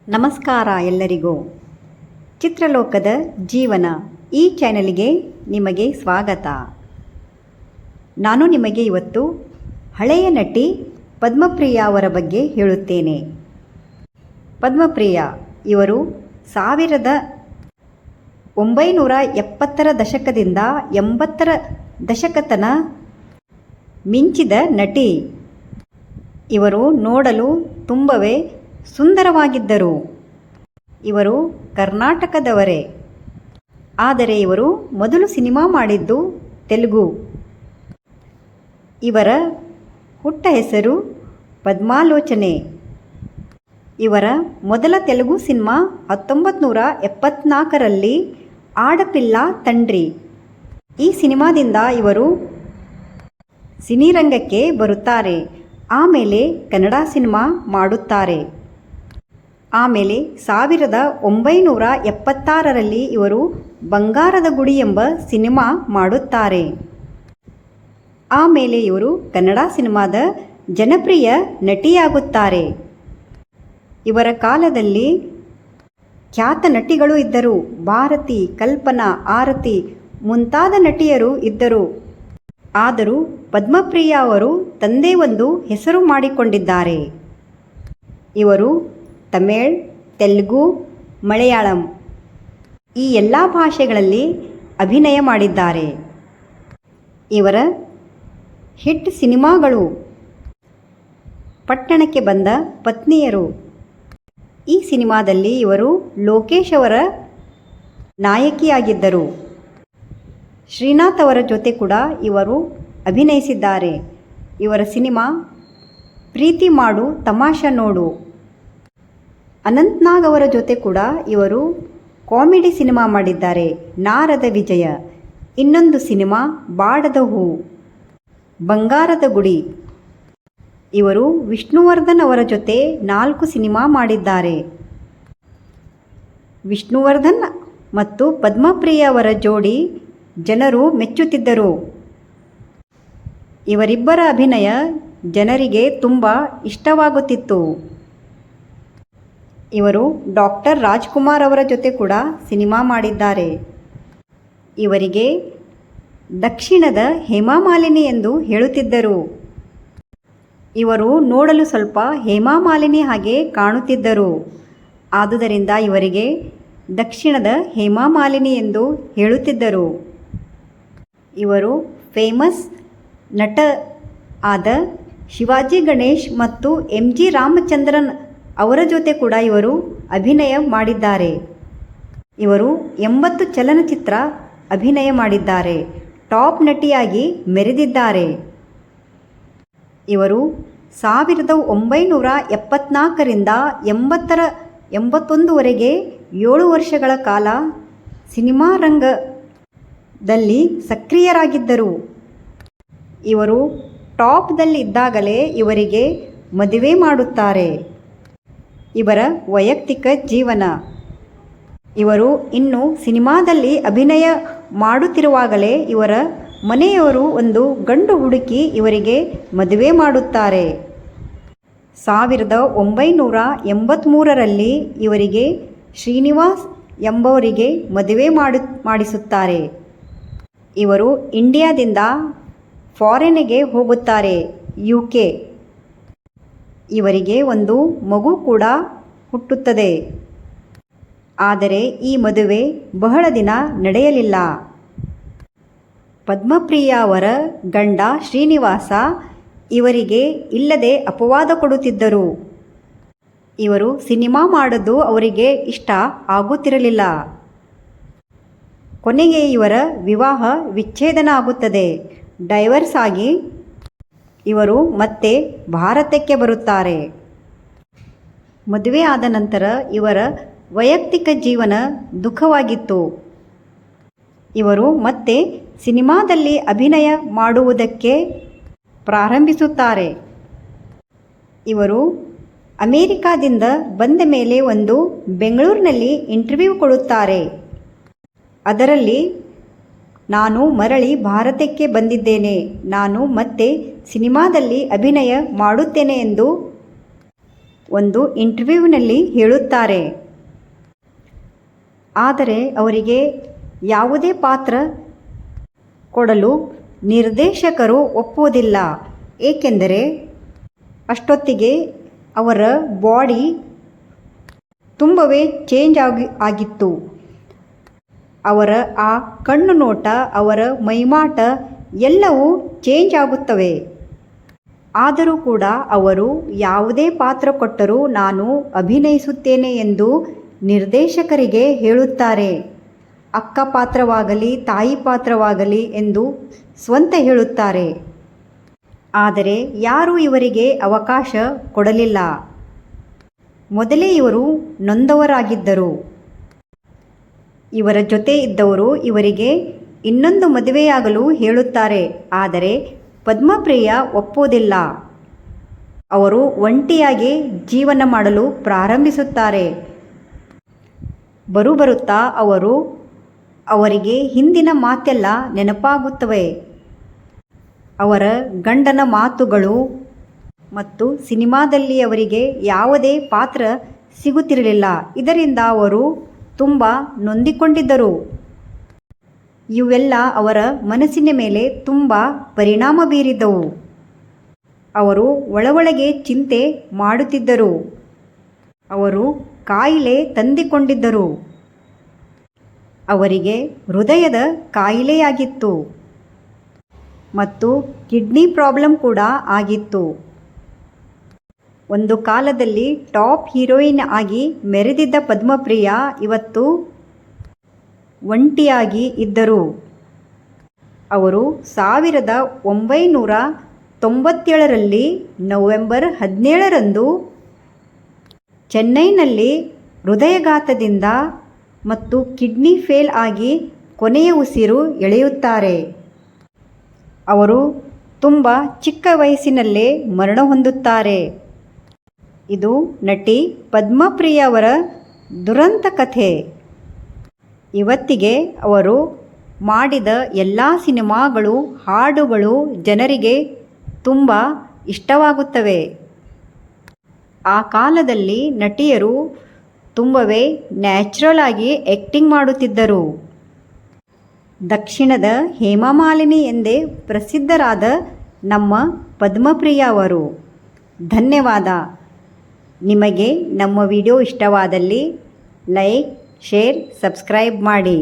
ನಮಸ್ಕಾರ ಎಲ್ಲರಿಗೂ. ಚಿತ್ರಲೋಕದ ಜೀವನ ಈ ಚಾನೆಲ್ಗೆ ನಿಮಗೆ ಸ್ವಾಗತ. ನಾನು ನಿಮಗೆ ಇವತ್ತು ಹಳೆಯ ನಟಿ ಪದ್ಮಪ್ರಿಯ ಅವರ ಬಗ್ಗೆ ಹೇಳುತ್ತೇನೆ. ಪದ್ಮಪ್ರಿಯ ಇವರು 1970ರ ದಶಕದಿಂದ 80ರ ದಶಕತನ ಮಿಂಚಿದ ನಟಿ. ಇವರು ನೋಡಲು ತುಂಬವೇ ಸುಂದರವಾಗಿದ್ದರು. ಇವರು ಕರ್ನಾಟಕದವರೇ, ಆದರೆ ಇವರು ಮೊದಲು ಸಿನಿಮಾ ಮಾಡಿದ್ದು ತೆಲುಗು. ಇವರ ಹುಟ್ಟ ಹೆಸರು ಪದ್ಮಾಲೋಚನೆ. ಇವರ ಮೊದಲ ತೆಲುಗು ಸಿನಿಮಾ 1974ರಲ್ಲಿ ಆಡಪಿಲ್ಲ ತಂಡ್ರಿ. ಈ ಸಿನಿಮಾದಿಂದ ಇವರು ಸಿನಿರಂಗಕ್ಕೆ ಬರುತ್ತಾರೆ. ಆಮೇಲೆ ಕನ್ನಡ ಸಿನಿಮಾ ಮಾಡುತ್ತಾರೆ. ಆಮೇಲೆ 1976ರಲ್ಲಿ ಇವರು ಬಂಗಾರದ ಗುಡಿ ಎಂಬ ಸಿನಿಮಾ ಮಾಡುತ್ತಾರೆ. ಆಮೇಲೆ ಇವರು ಕನ್ನಡ ಸಿನಿಮಾದ ಜನಪ್ರಿಯ ನಟಿಯಾಗುತ್ತಾರೆ. ಇವರ ಕಾಲದಲ್ಲಿ ಖ್ಯಾತ ನಟಿಗಳು ಇದ್ದರು. ಭಾರತಿ, ಕಲ್ಪನಾ, ಆರತಿ ಮುಂತಾದ ನಟಿಯರು ಇದ್ದರು. ಆದರೂ ಪದ್ಮಪ್ರಿಯ ಅವರು ತಂದೆ ಒಂದು ಹೆಸರು ಮಾಡಿಕೊಂಡಿದ್ದಾರೆ. ಇವರು ತಮಿಳ್, ತೆಲುಗು, ಮಲಯಾಳಂ ಈ ಎಲ್ಲ ಭಾಷೆಗಳಲ್ಲಿ ಅಭಿನಯ ಮಾಡಿದ್ದಾರೆ. ಇವರ ಹಿಟ್ ಸಿನಿಮಾಗಳು ಪಟ್ಟಣಕ್ಕೆ ಬಂದ ಪತ್ನಿಯರು. ಈ ಸಿನಿಮಾದಲ್ಲಿ ಇವರು ಲೋಕೇಶ್ ಅವರ ನಾಯಕಿಯಾಗಿದ್ದರು. ಶ್ರೀನಾಥ್ ಅವರ ಜೊತೆ ಕೂಡ ಇವರು ಅಭಿನಯಿಸಿದ್ದಾರೆ. ಇವರ ಸಿನಿಮಾ ಪ್ರೀತಿ ಮಾಡು ತಮಾಷಾ ನೋಡು. ಅನಂತ್ನಾಗ್ ಅವರ ಜೊತೆ ಕೂಡ ಇವರು ಕಾಮಿಡಿ ಸಿನಿಮಾ ಮಾಡಿದ್ದಾರೆ. ನಾರದ ವಿಜಯ. ಇನ್ನೊಂದು ಸಿನಿಮಾ ಬಾಡದ ಹೂ, ಬಂಗಾರದ ಗುಡಿ. ಇವರು ವಿಷ್ಣುವರ್ಧನ್ ಅವರ ಜೊತೆ 4 ಸಿನಿಮಾ ಮಾಡಿದ್ದಾರೆ. ವಿಷ್ಣುವರ್ಧನ್ ಮತ್ತು ಪದ್ಮಪ್ರಿಯ ಅವರ ಜೋಡಿ ಜನರು ಮೆಚ್ಚುತ್ತಿದ್ದರು. ಇವರಿಬ್ಬರ ಅಭಿನಯ ಜನರಿಗೆ ತುಂಬ ಇಷ್ಟವಾಗುತ್ತಿತ್ತು. ಇವರು ಡಾಕ್ಟರ್ ರಾಜ್ಕುಮಾರ್ ಅವರ ಜೊತೆ ಕೂಡ ಸಿನಿಮಾ ಮಾಡಿದ್ದಾರೆ. ಇವರಿಗೆ ದಕ್ಷಿಣದ ಹೇಮಾಮಾಲಿನಿ ಎಂದು ಹೇಳುತ್ತಿದ್ದರು. ಇವರು ನೋಡಲು ಸ್ವಲ್ಪ ಹೇಮಾಮಾಲಿನಿ ಹಾಗೆ ಕಾಣುತ್ತಿದ್ದರು. ಆದುದರಿಂದ ಇವರಿಗೆ ದಕ್ಷಿಣದ ಹೇಮಾಮಾಲಿನಿ ಎಂದು ಹೇಳುತ್ತಿದ್ದರು. ಇವರು ಫೇಮಸ್ ನಟ ಆದ ಶಿವಾಜಿ ಗಣೇಶ್ ಮತ್ತು MG ರಾಮಚಂದ್ರನ್ ಅವರ ಜೊತೆ ಕೂಡ ಇವರು ಅಭಿನಯ ಮಾಡಿದ್ದಾರೆ. ಇವರು 80 ಚಲನಚಿತ್ರ ಅಭಿನಯ ಮಾಡಿದ್ದಾರೆ. ಟಾಪ್ ನಟಿಯಾಗಿ ಮೆರೆದಿದ್ದಾರೆ. ಇವರು 1974ರಿಂದ 81ವರೆಗೆ 7 ವರ್ಷಗಳ ಕಾಲ ಸಿನಿಮಾ ರಂಗದಲ್ಲಿ ಸಕ್ರಿಯರಾಗಿದ್ದರು. ಇವರು ಟಾಪ್ದಲ್ಲಿ ಇದ್ದಾಗಲೇ ಇವರಿಗೆ ಮದುವೆ ಮಾಡುತ್ತಾರೆ. ಇವರ ವೈಯಕ್ತಿಕ ಜೀವನ. ಇವರು ಇನ್ನು ಸಿನಿಮಾದಲ್ಲಿ ಅಭಿನಯ ಮಾಡುತ್ತಿರುವಾಗಲೇ ಇವರ ಮನೆಯವರು ಒಂದು ಗಂಡು ಹುಡುಕಿ ಇವರಿಗೆ ಮದುವೆ ಮಾಡುತ್ತಾರೆ. 1983ರಲ್ಲಿ ಇವರಿಗೆ ಶ್ರೀನಿವಾಸ್ ಎಂಬವರಿಗೆ ಮದುವೆ ಮಾಡಿಸುತ್ತಾರೆ. ಇವರು ಇಂಡಿಯಾದಿಂದ ಫಾರಿನ್ನಿಗೆ ಹೋಗುತ್ತಾರೆ, UK. ಇವರಿಗೆ ಒಂದು ಮಗು ಕೂಡ ಹುಟ್ಟುತ್ತದೆ. ಆದರೆ ಈ ಮದುವೆ ಬಹಳ ದಿನ ನಡೆಯಲಿಲ್ಲ. ಪದ್ಮಪ್ರಿಯ ಅವರ ಗಂಡ ಶ್ರೀನಿವಾಸ ಇವರಿಗೆ ಇಲ್ಲದೆ ಅಪವಾದ ಕೊಡುತ್ತಿದ್ದರು. ಇವರು ಸಿನಿಮಾ ಮಾಡೋದು ಅವರಿಗೆ ಇಷ್ಟ ಆಗುತ್ತಿರಲಿಲ್ಲ. ಕೊನೆಗೆ ಇವರ ವಿವಾಹ ವಿಚ್ಛೇದನ ಆಗುತ್ತದೆ. ಡೈವರ್ಸ್ ಆಗಿ ಇವರು ಮತ್ತೆ ಭಾರತಕ್ಕೆ ಬರುತ್ತಾರೆ. ಮದುವೆ ಆದ ನಂತರ ಇವರ ವೈಯಕ್ತಿಕ ಜೀವನ ದುಃಖವಾಗಿತ್ತು. ಇವರು ಮತ್ತೆ ಸಿನಿಮಾದಲ್ಲಿ ಅಭಿನಯ ಮಾಡುವುದಕ್ಕೆ ಪ್ರಾರಂಭಿಸುತ್ತಾರೆ. ಇವರು ಅಮೇರಿಕಾದಿಂದ ಬಂದ ಮೇಲೆ ಒಂದು ಬೆಂಗಳೂರಿನಲ್ಲಿ ಇಂಟರ್ವ್ಯೂ ಕೊಡುತ್ತಾರೆ. ಅದರಲ್ಲಿ ನಾನು ಮರಳಿ ಭಾರತಕ್ಕೆ ಬಂದಿದ್ದೇನೆ, ನಾನು ಮತ್ತೆ ಸಿನಿಮಾದಲ್ಲಿ ಅಭಿನಯ ಮಾಡುತ್ತೇನೆ ಎಂದು ಒಂದು ಇಂಟರ್ವ್ಯೂವಿನಲ್ಲಿ ಹೇಳುತ್ತಾರೆ. ಆದರೆ ಅವರಿಗೆ ಯಾವುದೇ ಪಾತ್ರ ಕೊಡಲು ನಿರ್ದೇಶಕರು ಒಪ್ಪುವುದಿಲ್ಲ. ಏಕೆಂದರೆ ಅಷ್ಟೊತ್ತಿಗೆ ಅವರ ಬಾಡಿ ತುಂಬವೇ ಚೇಂಜ್ ಆಗಿತ್ತು. ಅವರ ಆ ಕಣ್ಣು ನೋಟ, ಅವರ ಮೈಮಾಟ ಎಲ್ಲವೂ ಚೇಂಜ್ ಆಗುತ್ತವೆ. ಆದರೂ ಕೂಡ ಅವರು ಯಾವುದೇ ಪಾತ್ರ ಕೊಟ್ಟರೂ ನಾನು ಅಭಿನಯಿಸುತ್ತೇನೆ ಎಂದು ನಿರ್ದೇಶಕರಿಗೆ ಹೇಳುತ್ತಾರೆ. ಅಕ್ಕ ಪಾತ್ರವಾಗಲಿ ತಾಯಿ ಪಾತ್ರವಾಗಲಿ ಎಂದು ಸ್ವಂತ ಹೇಳುತ್ತಾರೆ. ಆದರೆ ಯಾರೂ ಇವರಿಗೆ ಅವಕಾಶ ಕೊಡಲಿಲ್ಲ. ಮೊದಲೇ ಇವರು ನೊಂದವರಾಗಿದ್ದರು. ಇವರ ಜೊತೆ ಇದ್ದವರು ಇವರಿಗೆ ಇನ್ನೊಂದು ಮದುವೆಯಾಗಲು ಹೇಳುತ್ತಾರೆ. ಆದರೆ ಪದ್ಮಪ್ರಿಯ ಒಪ್ಪುವುದಿಲ್ಲ. ಅವರು ಒಂಟಿಯಾಗಿ ಜೀವನ ಮಾಡಲು ಪ್ರಾರಂಭಿಸುತ್ತಾರೆ. ಬರುತ್ತಾ ಅವರಿಗೆ ಹಿಂದಿನ ಮಾತೆಲ್ಲ ನೆನಪಾಗುತ್ತವೆ. ಅವರ ಗಂಡನ ಮಾತುಗಳು ಮತ್ತು ಸಿನಿಮಾದಲ್ಲಿ ಅವರಿಗೆ ಯಾವುದೇ ಪಾತ್ರ ಸಿಗುತ್ತಿರಲಿಲ್ಲ. ಇದರಿಂದ ಅವರು ತುಂಬ ನೊಂದಿಕೊಂಡಿದ್ದರು. ಇವೆಲ್ಲ ಅವರ ಮನಸ್ಸಿನ ಮೇಲೆ ತುಂಬ ಪರಿಣಾಮ ಬೀರಿದವು. ಅವರು ಒಳಗೆ ಚಿಂತೆ ಮಾಡುತ್ತಿದ್ದರು. ಅವರು ಕಾಯಿಲೆ ತಂದಿಕೊಂಡಿದ್ದರು. ಅವರಿಗೆ ಹೃದಯದ ಕಾಯಿಲೆಯಾಗಿತ್ತು ಮತ್ತು ಕಿಡ್ನಿ ಪ್ರಾಬ್ಲಮ್ ಕೂಡ ಆಗಿತ್ತು. ಒಂದು ಕಾಲದಲ್ಲಿ ಟಾಪ್ ಹೀರೋಯಿನ್ ಆಗಿ ಮೆರೆದಿದ್ದ ಪದ್ಮಪ್ರಿಯ ಇವತ್ತು ಒಂಟಿಯಾಗಿ ಇದ್ದರು. ಅವರು 1997ರಲ್ಲಿ ನವೆಂಬರ್ 17ರಂದು ಚೆನ್ನೈನಲ್ಲಿ ಹೃದಯಾಘಾತದಿಂದ ಮತ್ತು ಕಿಡ್ನಿ ಫೇಲ್ ಆಗಿ ಕೊನೆಯ ಉಸಿರು ಎಳೆಯುತ್ತಾರೆ. ಅವರು ತುಂಬ ಚಿಕ್ಕ ವಯಸ್ಸಿನಲ್ಲೇ ಮರಣ ಹೊಂದುತ್ತಾರೆ. ಇದು ನಟಿ ಪದ್ಮಪ್ರಿಯ ಅವರ ದುರಂತ ಕಥೆ. ಇವತ್ತಿಗೆ ಅವರು ಮಾಡಿದ ಎಲ್ಲ ಸಿನಿಮಾಗಳು, ಹಾಡುಗಳು ಜನರಿಗೆ ತುಂಬ ಇಷ್ಟವಾಗುತ್ತವೆ. ಆ ಕಾಲದಲ್ಲಿ ನಟಿಯರು ತುಂಬವೇ ನ್ಯಾಚುರಲ್ ಆಗಿ ಆ್ಯಕ್ಟಿಂಗ್ ಮಾಡುತ್ತಿದ್ದರು. ದಕ್ಷಿಣದ ಹೇಮಮಾಲಿನಿ ಎಂದೇ ಪ್ರಸಿದ್ಧರಾದ ನಮ್ಮ ಪದ್ಮಪ್ರಿಯ ಅವರು. ಧನ್ಯವಾದ. ನಿಮಗೆ ನಮ್ಮ ವಿಡಿಯೋ ಇಷ್ಟವಾದಲ್ಲಿ ಲೈಕ್, ಶೇರ್, ಸಬ್ಸ್ಕ್ರೈಬ್ ಮಾಡಿ.